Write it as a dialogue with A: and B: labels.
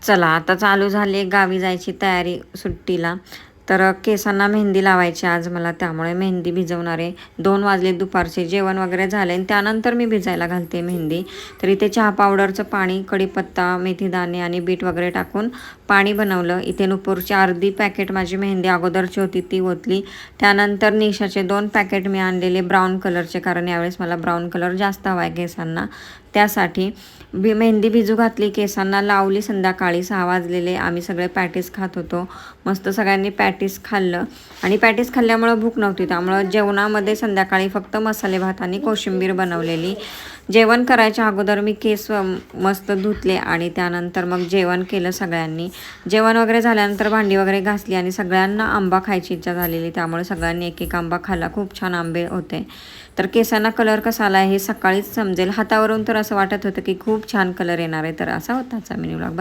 A: चला आता चालू झाली गावी जायची तयारी सुट्टीला. तर केसांना मेहंदी लावायची आज मला, त्यामुळे मेहंदी भिजवणार आहे. 2 वाजले दुपारचे, जेवण वगैरे झाले आणि त्यानंतर मी भिजायला घालते मेहंदी. तर इथे चहा पावडरचं पाणी, कढीपत्ता, मेथीदाणे आणि बीट वगैरे टाकून पाणी बनवलं. इथे नुपूरची अर्धी पॅकेट माझी मेहंदी अगोदरची होती ती ओतली. त्यानंतर निशाचे 2 पॅकेट मी आणलेले ब्राऊन कलरचे, कारण यावेळेस मला ब्राऊन कलर जास्त हवा आहे केसांना, त्यासाठी मेहंदी भिजू घातली, केसांना लावली. संध्याकाळी 6 वाजलेले, आम्ही सगळे पॅटीस खात होतो. मस्त सगळ्यांनी पॅटीस खाल्लं आणि पॅटीस खाल्ल्यामुळं भूक नव्हती, त्यामुळं जेवणामध्ये संध्याकाळी फक्त मसाले भात आणि कोशिंबीर बनवलेली. जेवण करायच्या अगोदर मी केस मस्त धुतले आणि त्यानंतर मग जेवण केलं सगळ्यांनी. जेवण वगैरे झाल्यानंतर भांडी वगैरे घासली आणि सगळ्यांना आंबा खायची इच्छा झालेली, त्यामुळे सगळ्यांनी एक एक आंबा खाल्ला. खूप छान आंबे होते. तर केसांना कलर कसा आला हे सकाळीच समजेल. हातावरून तर असं वाटत होतं की खूप छान कलर येणार आहे. तर असा होता आजचा मिनी व्लॉग. बाय.